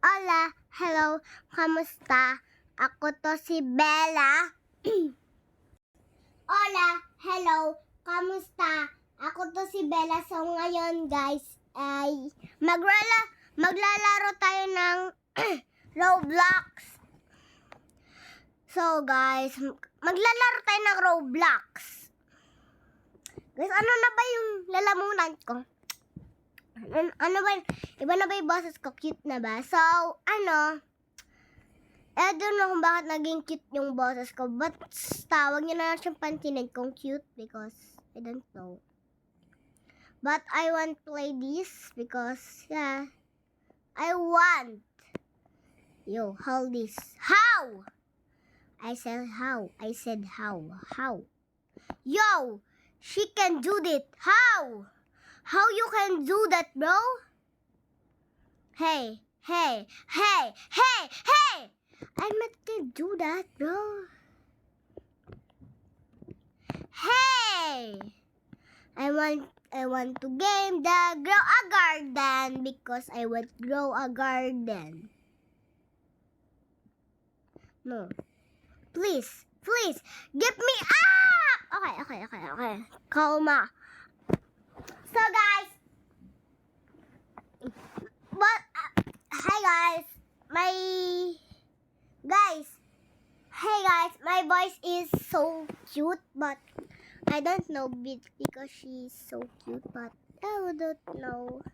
Hola, hello, kamusta? Ako to si Bella. Hola, hello, kamusta? Ako to si Bella. So ngayon guys, ay maglalaro tayo ng Roblox. So guys, maglalaro tayo ng Roblox. Guys, ano na ba yung lalamunan ko? Ano ba? Iba na ba yung boses ko? Cute na ba? So, I don't know kung bakit naging cute yung boses ko. But, tawag nyo na lang siyang pansinin kung cute because I don't know. But, I want to play this because, yeah, I want. Yo, hold this. How? I said how. How? Yo, she can do that. How? How you can do that, bro? Hey! I'm not gonna do that, bro. Hey! I want to game the grow a garden because I want grow a garden. No. Please, give me up! Okay. Calma. So guys, but hey guys, my voice is so cute, but I don't know because she's so cute, but I don't know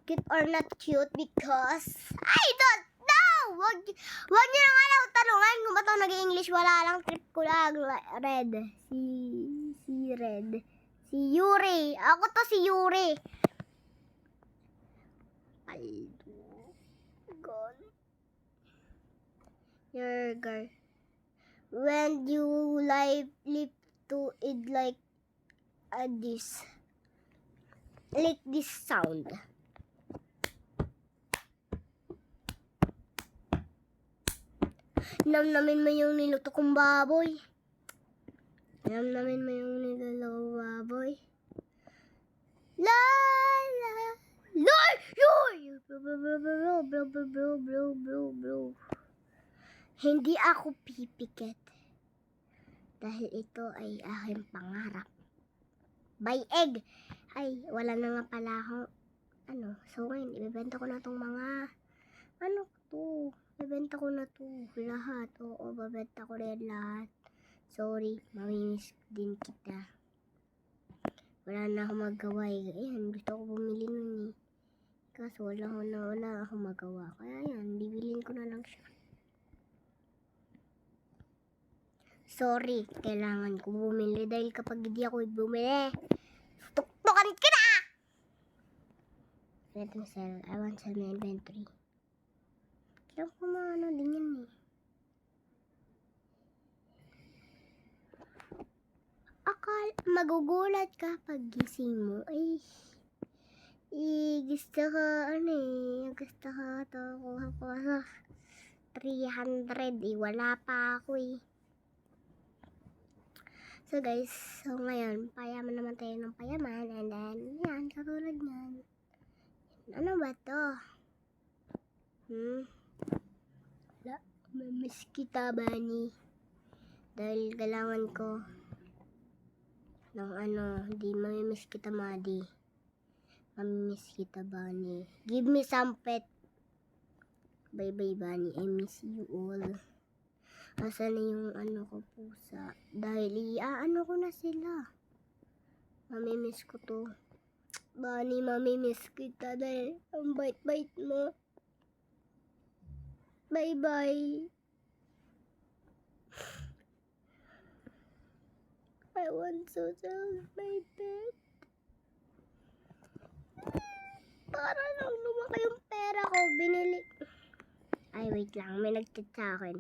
cute or not cute because I don't know. Wag niyo na nga lang tanungan kung ba't ako nag-English. Wala lang, trip ko lang. Red. Si Red. Si Yuri. Ako to si Yuri. Gone. Your girl. When you live to it like this. Like this sound. Namnamin mo yung niluto kong baboy. Namnamin mo yung niluto kong baboy. La la Lord! Bro. Hindi ako pipikit. Dahil ito ay aking pangarap. By egg. Ay, wala na nga pala akong so ngayon, ibebenta ko na tong mga ibebenta ko na to lahat. Oo, babenta ko rin lahat. Sorry, mamimiss din kita. Wala na akong magawa eh. Ayan, gusto ko bumili nun eh. Kaso wala akong magawa. Kaya yan, bibilin ko na lang siya. Sorry, kailangan ko bumili dahil kapag hindi ako bumili, tuktukan kita! Let me sell. I want to sell my inventory. Kailangan ko din yan eh. Magugulat ka pag gising mo. Gusto ko to kuha ko sa 300 eh. Wala pa ako eh. So guys, ngayon, payaman naman tayo ng payaman. And then, yan, katulad yan. Ano ba to? Wala, mamiss kita, Bunny. Dahil kailangan ko ng hindi mamimiss kita, Madi. Mamimiss kita, Bunny. Give me some pet. Bye-bye, Bunny. I miss you all. Asan na yung ko pusa? Dahil ko na sila. Mamimiss ko to. Bunny, mamimiss kita dahil ang bait-bait mo. Bye-bye. I want to sell my pet. Para lang lumaki yung pera ko. Binili. Ay, wait lang. May nag-chat sa akin.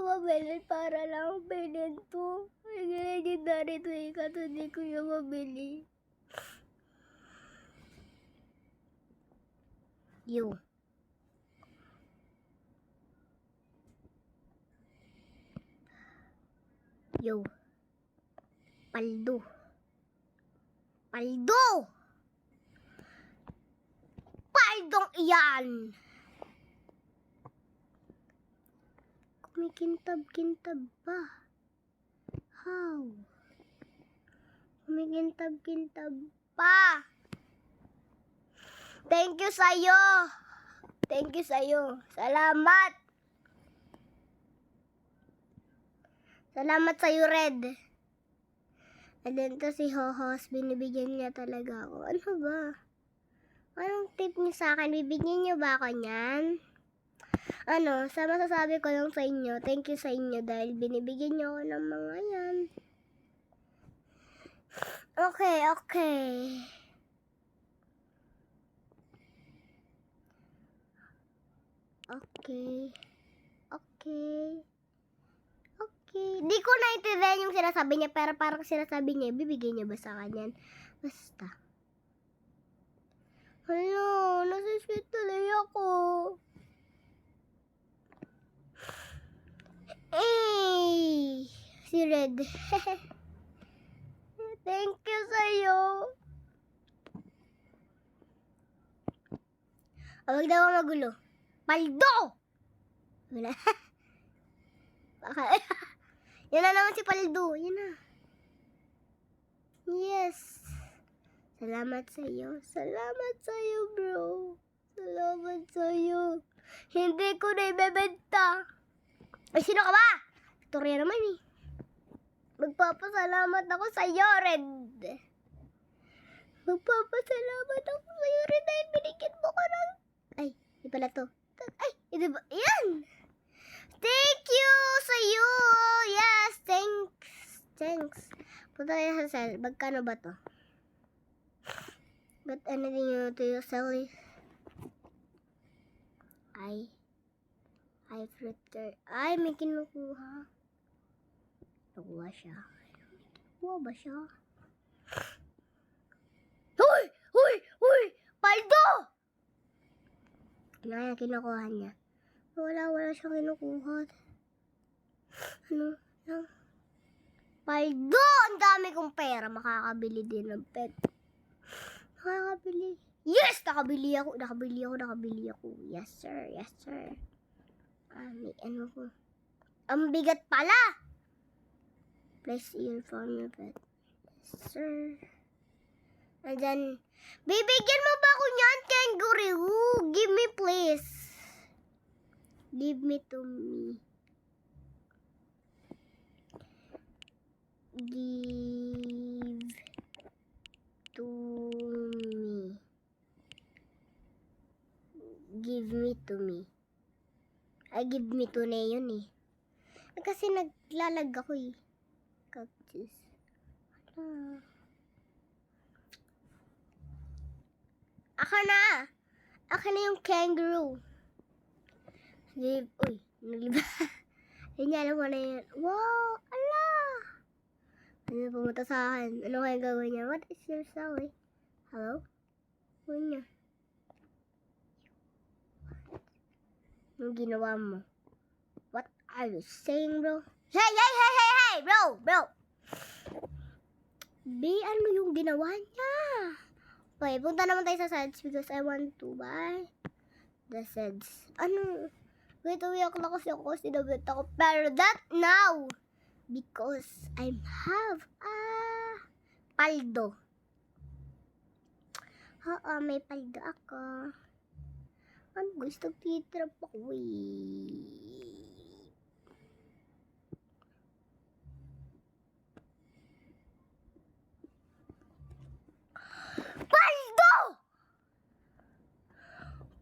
mabili para lang bilhin to. Ay, legendary to eh. Kato di ko yung mabili. Yo. Yo. Paldo. Paldo! Paldong iyan! Kumikintab-kintab pa. How? Kumikintab-kintab pa. Thank you sa'yo. Thank you sa'yo. Salamat. Salamat sa'yo, Red. And then to si Hohos, binibigyan niya talaga ako. Ano ba? Anong tip niyo sa akin? Bibigyan niyo ba ako niyan? Ano, sa masasabi ko lang sa inyo, thank you sa inyo dahil binibigyan niyo ako ng mga yan. Okay. Di ko naintindihan yung sinasabi niya, pero parang sinasabi niya, bibigyan niya ba sa kanyan? Basta. Hello, nasa-sweet tuloy ako. Hey! Si Red. Thank you sa'yo. Huwag daw ako magulo. Paldo! Wala. Yan na naman si Paldo. Yan na. Yes. Salamat sa'yo. Salamat sa'yo, bro. Salamat sa'yo. Hindi ko na ibebenta. Ay, sino ka ba? Victoria naman eh. Magpapasalamat ako sa'yo, Red. Magpapasalamat ako sa'yo, Red, dahil binigyan mo ko ng... Ay, di pala to. Ay, di ba? Yan! Thank you sa'yo! Yes, thanks. Punta tayo sa sell. Magkano ba to? But anything you to your sell is... Ay, fruiter. Ay, may kinukuha. Nakuha siya. Nakuha ba siya? Huy! Paldo! Kaya kinukuha niya. Wala siyang kinukuha. Ano? Paldo! Ang dami kong pera. Makakabili din ng pet. Nakakabili. Yes! Nakabili ako. Yes, sir. May ano ko. Ang bigat pala! Place earphone your pet. Yes, sir. And then, bibigyan mo ba ako niyan, kangaroo? Give me, please. Give me to me. Give me to me. Ay, give me to na yun eh. Kasi naglalag ako eh. Cactus. Aka na yung kangaroo. Uy, nagliba. Hindi alam ko na yun. Wow, ala! Ano pumunta sa akin? Ano kaya gagawin niya? What is your story? Hello? Ano niya? Anong ginawa mo? What are you saying, bro? Hey, bro! Ano yung ginawa niya? Okay, punta naman tayo sa Seds because I want to buy the Seds. Ano? Wait, umiyak na kasi ako kasi nabenta ko. Pero that now! Because I have paldo. Oo, may paldo ako. Ano gusto titrap ako Paldo!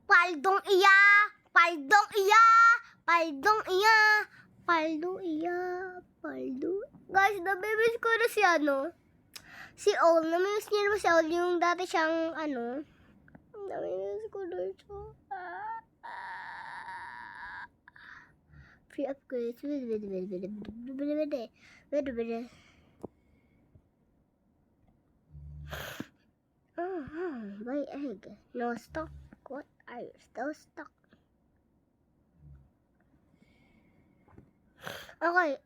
Paldong iya! Guys, nabibis ko na si Ol. Namimiss niyo naman si Ol yung dati siyang Namimiss ko na siya. free upgrades. Buy egg. No stock. What are you still stuck? Okay.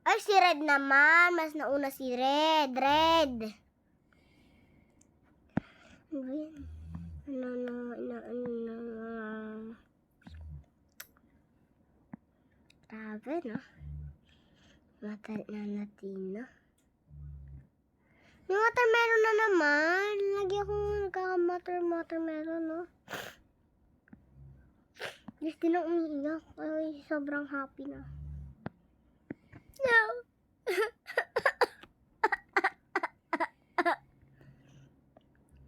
Ay, si Red naman. Mas nauna si Red. Red. Ano ba yan? Grabe, no? Mata na natin, no? Yung watermelon na naman. Lagi akong nagkaka-watermelon, no? Just din ang umiiyak. Ay, sobrang happy na. No!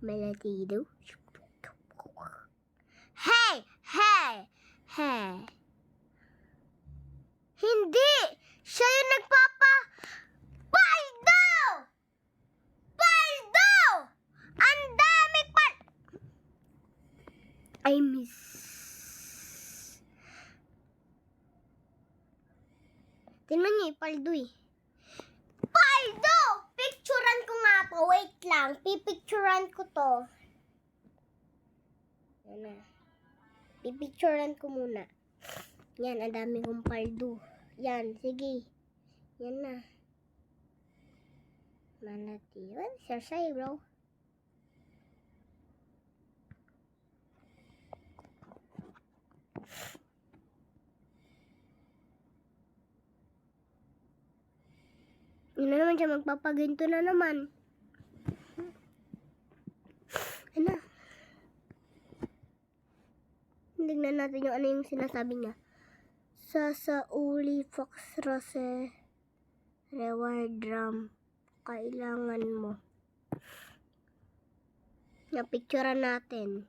Malatido. Hey! Hey! Hey! Hindi! Siya yung Paldo! Paldo! Ang dami pa! I miss. Tingnan niyo, Paldo eh. Paldo! Picturean ko nga to. Wait lang. Pipicturean ko to. Yan na. Pipicturean ko muna. Yan, ang dami kong Paldo. Yan, sige. Yan na. Manati. What's your say, bro? Yun na naman siya, magpapaginto na naman. Ano? Tignan natin yung ano yung sinasabi niya. Sasauli Fox Rose reward drum. Kailangan mo. Napicturean natin.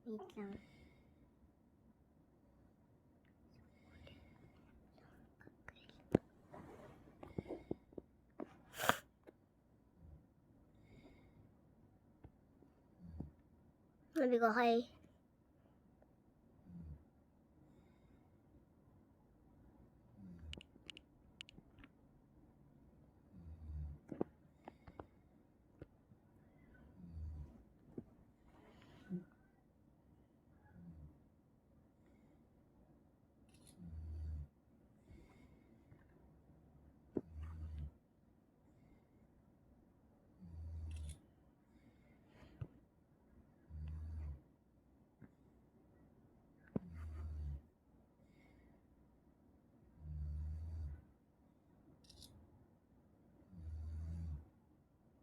Wait lang. Sabi ko, okay.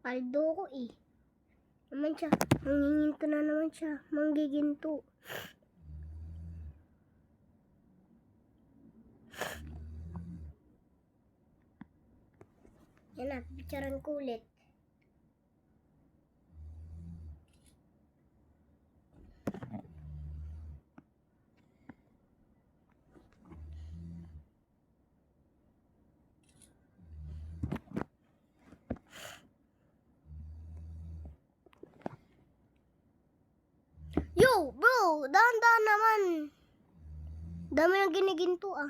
Paldo ko eh. Naman siya. Manginginto na naman siya. Manggiginto. Yan na. Picturean ko ulit. Yo, bro! Dahan-dahan naman. Dami ng giniginto ah.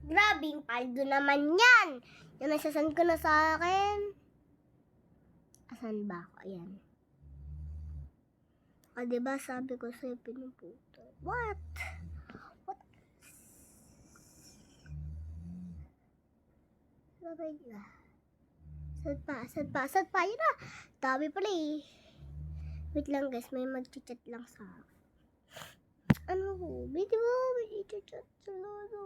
Grabing paldo naman yan. Yan, nasasan ko na sa akin. Asan ba ako? Ayan. Ah, diba sabi ko sa'yo pinuputo? What? What? Sabay na. Sad pa. Yun na. Dami pala eh. Wait lang guys, may mag-chat lang sa akin. Ano ko? Video mo, may i-chat sa lolo.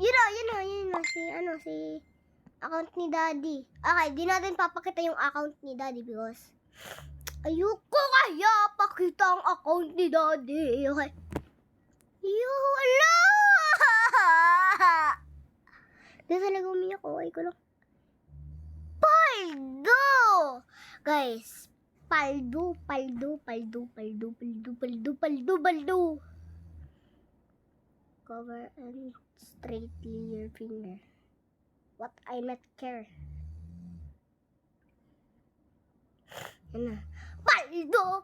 Yun na. Si account ni Daddy. Okay, di natin papakita yung account ni Daddy because ayoko kaya pakita ang account ni Daddy. Okay. Yo, ala! Di talaga umiyak ko. Ay ko lang. Paldo! Guys, paldo. Cover and straightly your finger. What I not care. Yan na. Paldo!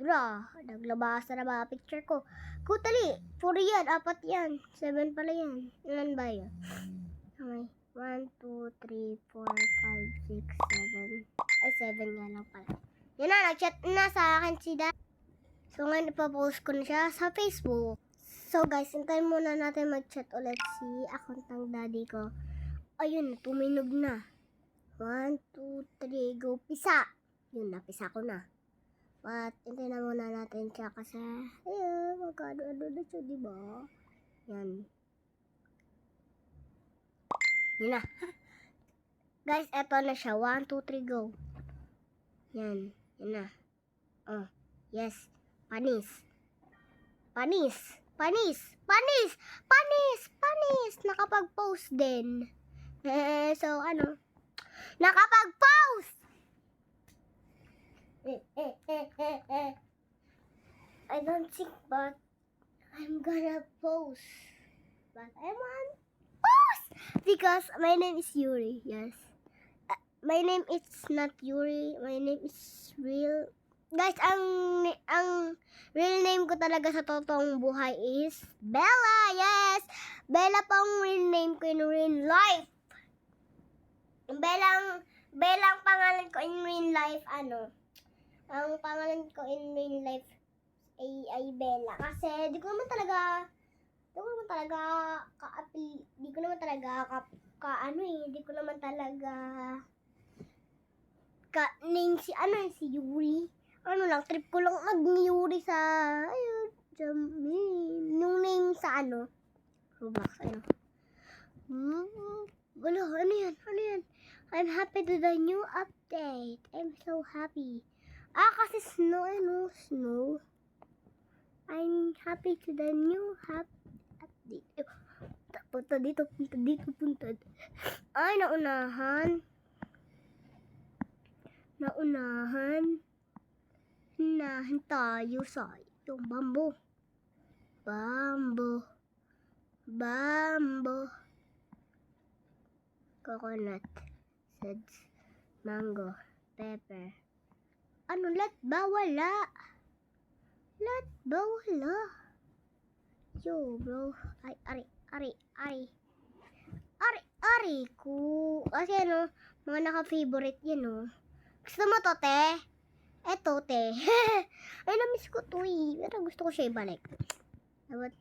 Wala, naglabas na ba picture ko. Kutali, 4 yan, 4 yan. 7 pala yan. Ilan ba yun? Okay. 1, 2, 3, 4, 5, 6, 7. Ay, 7 nga lang pala. Yan na, nag-chat na sa akin si Dad. So, ngayon ipapost ko na siya sa Facebook. So, guys, hintayin muna natin mag-chat ulit si account ng daddy ko. Ayun, tuminog na. 1, 2, 3, go, pisa. Yun, napisa ko na. But, hintayin na muna natin siya kasi, ayun, magkano-ano na siya, diba? Yan. Yun na. Guys, eto na siya. 1, 2, 3, go. Yan. Yan na. Oh, yes. Panis. Nakapag-post din. So, ano? Nakapag-post! I don't think, but I'm gonna post. But I want post! Because my name is Yuri, yes. My name is not Yuri. My name is real. Guys, ang real name ko talaga sa totoong buhay is Bella. Yes! Bella pa ang real name ko in real life. Bella ang pangalan ko in real life, ano? Ang pangalan ko in real life ay Bella. Kasi di ko naman talaga name si Yuri. Ano lang, trip ko lang mag-Yuri sa, ayun, yung name sa Roblox, wala, ano yan? I'm happy to the new update. I'm so happy. Kasi snow, snow. I'm happy to the new update. Punta dito. Ay, naunahan tayo sa yung bamboo. Coconut, seeds, mango, pepper. Lahat ba wala? Yo, bro. Ay, ari ko. Kasi mga naka-favorite yan, Gusto mo to, te? Eto, te. Ay, namiss ko to, pero gusto ko siya ibalik. What?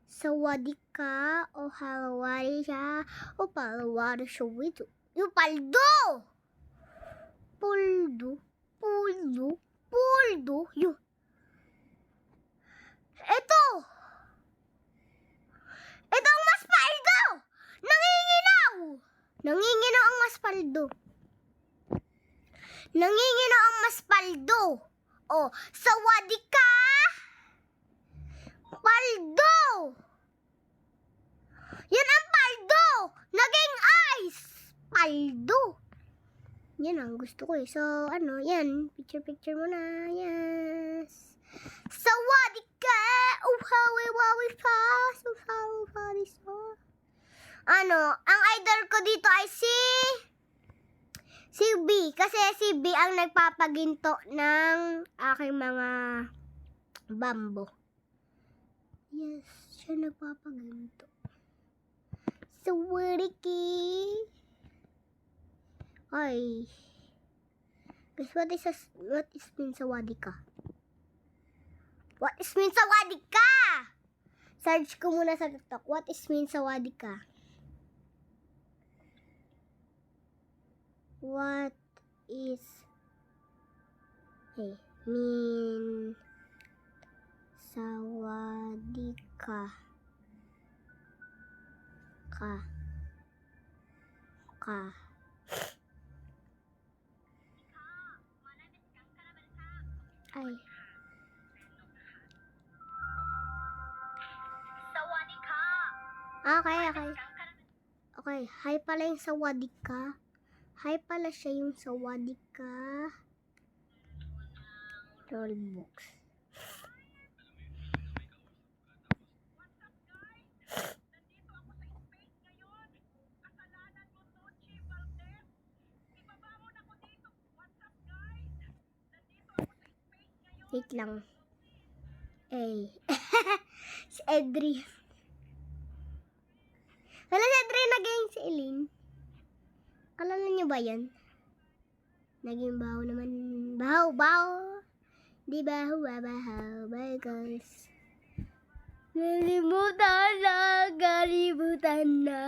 Sawadika, o halawari siya, o palawari siya wito. Yung paldo! Puldo, yun. Ito ang mas paldo! Nanginginaw ang mas paldo. Oh, sawadika! Paldo! Yan ang paldo! Naging ice! Paldo! Yan ang gusto ko So, yan. Picture mo na. Yes. Sawadika! Uhawi-wawi pa! Uhawi-wawi pa! Ang idol ko dito ay si B. Kasi si B ang nagpapaginto ng aking mga bambo. Yes, siya nagpapaginto. Sawadiki! Ay. Guys, what is mean sawadika? What is mean sawadika? Search ko muna sa TikTok. What is mean sawadika? What is mean sawadika? Ay. Okay, okay. Okay, hi pala yung sa Wadika. Hi pala siya yung sa Wadika. Rollbox. Wait lang. Eh. Si Edri. Wala si Edri naging si Eileen. Kalala niyo ba yan? Naging baho naman. Baho, baho. Di baho, baho, because galimutan na.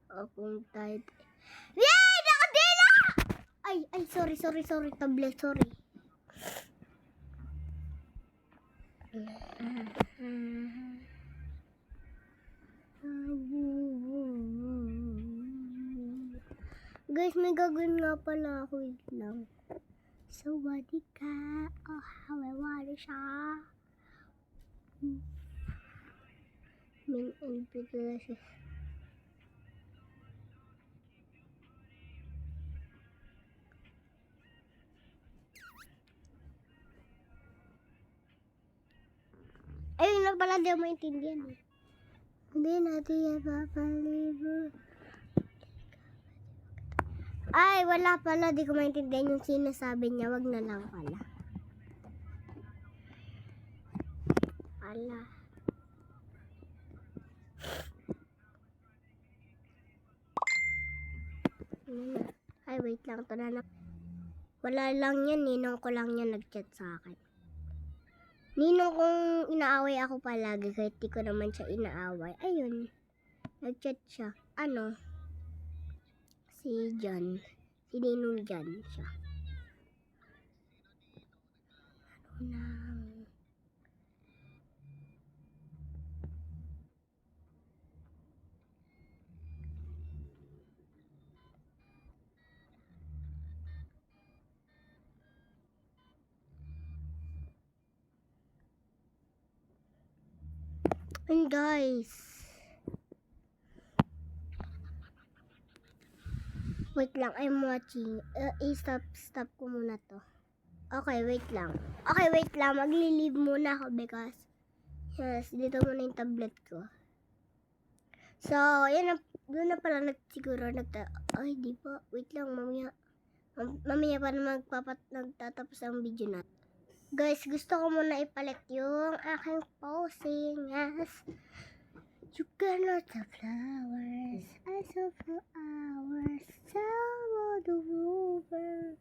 Akong tight. Yay! Nakadila! Ay, sorry, tablet, sorry. Guys, may gagawin nga pala ako. Wait lang. Sawadika. Oh, how I wanna siya. Main input na siya. Ayun na pala, di ako maintindihan eh. Hindi natin yan papalibot. Ay, wala pala. Di ko maintindihan yung sinasabi niya. Wag na lang pala. Ala. Ay, wait lang. Ito na. Wala lang yan. Ninong ko lang yan nag-chat sa akin. Ninong kong inaaway ako palagi kahit di ko naman siya inaaway. Ayun. Nag-chat siya. Ano? Si John. Si Ninong John siya. Ano na? And guys. Wait lang, I'm watching. Stop ko muna to. Okay, wait lang. Magli-leave muna ako because yes, dito muna yung tablet ko. So, yan na, doon na pala ay, di pa. Wait lang, mamaya pa na nagtatapos ang video na. Guys, gusto ko muna ipalit yung aking posing. Yes. You cannot have flowers. I saw for hours. Tell the river.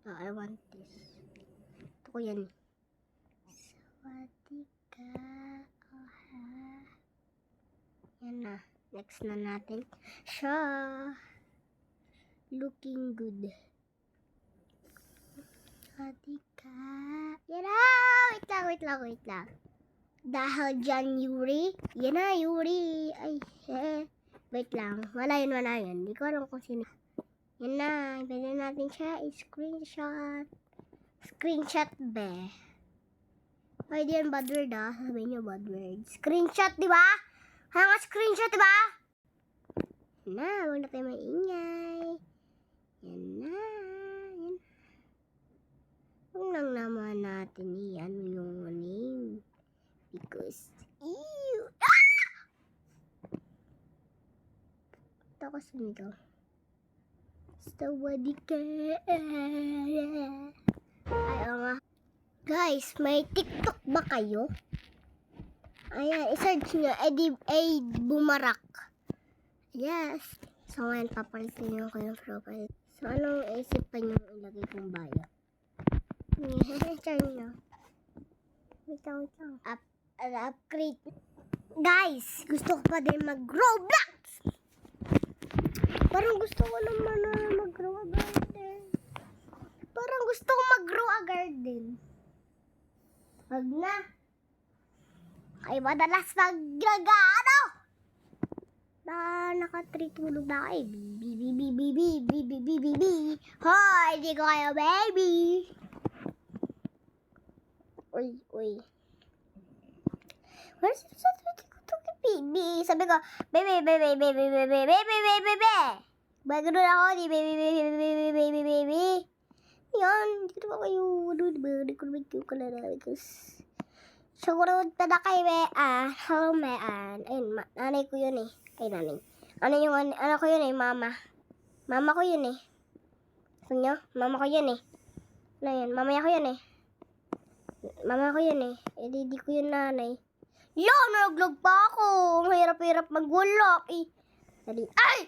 Oh, I want this. Ito ko yan. Sawadika. Oha. Yan na. Next na natin. Siya. Looking good. Sawadika. Yan na. Wait lang. Dahil dyan, Yuri. Yan na, Yuri. Ay, wait lang. Wala yun. Hindi ko alam kung sino. Yan na. Pwede natin siya i-screenshot. Screenshot be. Pwede yan bad word ah. Sabihin nyo bad word. Screenshot, di ba? Kaya nga screenshot, di ba? Yan na. Huwag na tayo maingay. Yan na. Huwag lang naman natin iyan yung name. Because, ew! Ah! Ito ko sumigaw. Sawadika. Ayaw nga. Guys, may TikTok ba kayo? Ayan, i-search nyo. Bumarak. Yes. So, ngayon, papalitin nyo ko yung profile. So, anong isipan nyo ilagay kong bio? Share nyo. Wait lang. Upgrade. Guys, gusto ko pa din mag-Roblox. Parang gusto ko naman mag-grow a garden. Wag na. Ay, madalas maglagano. Nakatulog na kayo. Hoy, hindi ko kayo, baby. Uy. Where's baby? Sabi ko, baby. Bago doon ako, di baby. Yan, hindi ko kayo. Hindi ko naman kayo kalala. Because, siguro pa na kayo, hello, ayun, nanay ko yun eh. Ay, nanay. Ano ko yun eh, mama. Mama ko yun eh. Gusto nyo? Mama ko yun eh. Ano yun? Mamaya ko yun eh. Mama ko yun eh. Eh, di ko yun nanay. Yo, nalaglag pa ako. Ang hirap-hirap magulak eh. Dali. Ay!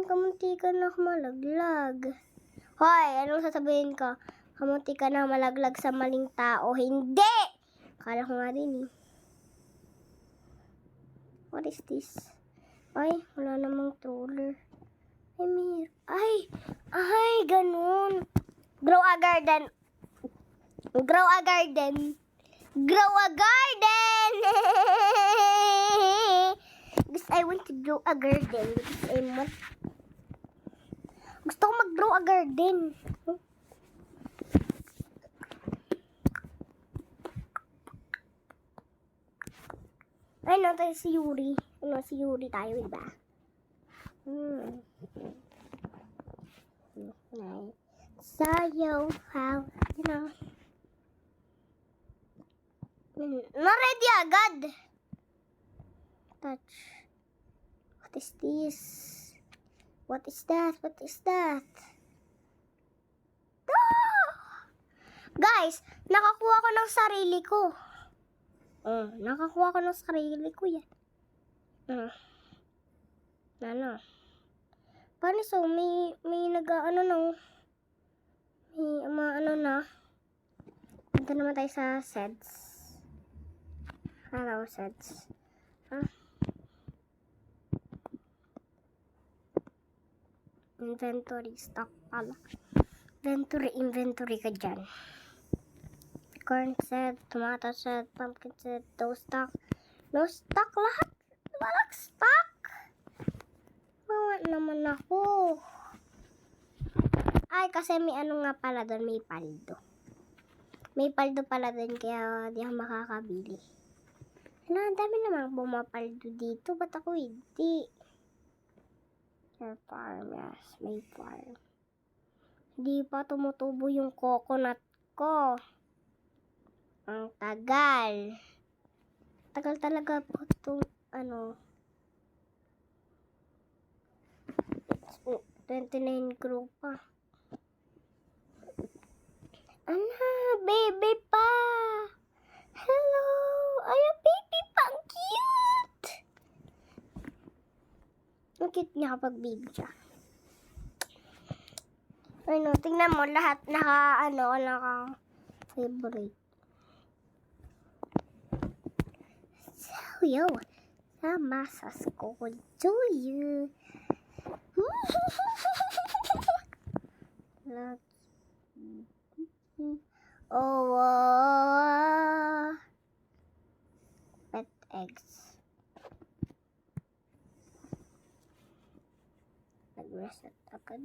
Kamunti ka na malaglag. Hoy, anong sasabihin ko? Kamunti ka na malaglag sa maling tao. Hindi! Kala ko nga din eh. What is this? Ay, wala namang troller. Ay, ganun. Grow a garden. Because I want to grow a garden. Gusto ko mag-grow a garden. Ay, no, tayo si Yuri. Si Yuri tayo, diba? Sayo, how, na-ready agad. Touch. What is this? What is that? Guys, nakakuha ko ng sarili ko. Nakakuha ko ng sarili ko yan. Paano so? May na. Punta naman tayo sa sets. Hello, sets. Inventory, stock pala. Inventory ka dyan. Corn set, tomato set, pumpkin set, no stock. No stock lahat. Walang stock. Bawa naman ako. Ay, kasi may nga pala doon, may paldo. May paldo pala doon, kaya di ako makakabili. Ang dami naman bumapaldo dito. Ba't ako hindi? Your farm, yes, may farm. Hindi pa tumutubo yung coconut ko. Ang tagal. Tagal talaga po itong 29 grow pa. Baby pa. Hello. Ay, baby pa. Ang cute. Ang cute niya kapag baby siya. Tingnan mo lahat naka favorite. So, sama sa school to you. Pet eggs. Nag-reset agad.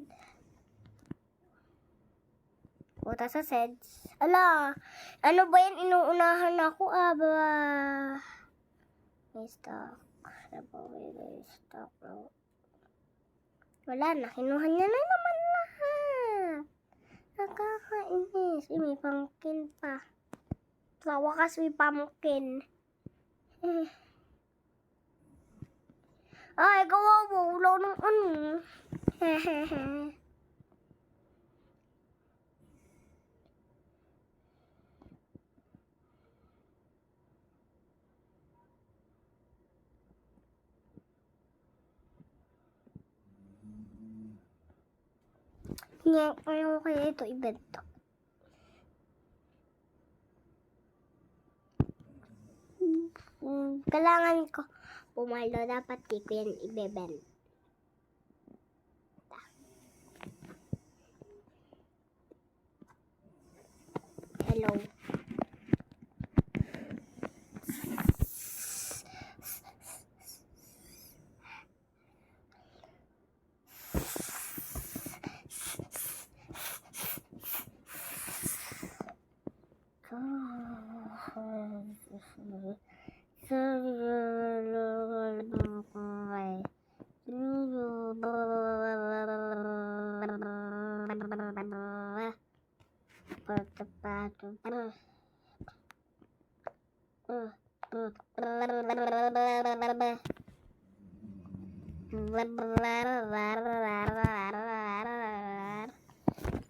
Puta sa seds. Ala, ano ba yan? Inuunahan ako, May stock. May stock. Wala na. Kinuha niya na naman lahat. Nakakainis. May pumpkin pa. Sa wakas may pumpkin. Ay, kawawa. Wala ng Ayaw ko kaya ito ibenta. Kailangan ko pumaldo. Dapat di ko yan ibebenta. Hello.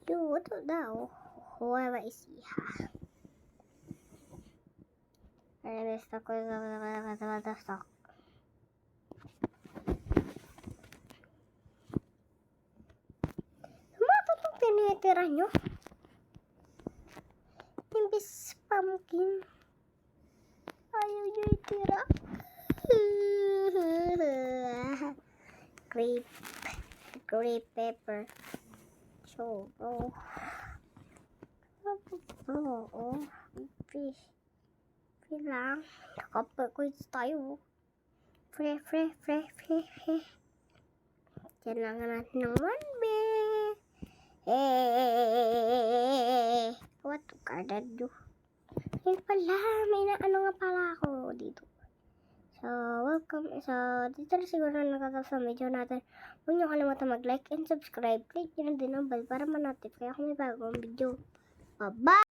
What now? Whoever is here. Stock. Sumatot ang tinitira nyo. Imbis pumpkin. Ayaw nyo itira. Grape pepper. So, fish lang. Nakapag-quiz tayo. Free. Kailangan natin ng 1B. What carded do? Yun pala, may nga pala ako dito. So, welcome. So, dito na siguro nakatapos ang video natin. Huwag niyo kalimutan mag-like and subscribe. Click nyo na din ang bell para ma-notify ako may bagong video. Bye-bye!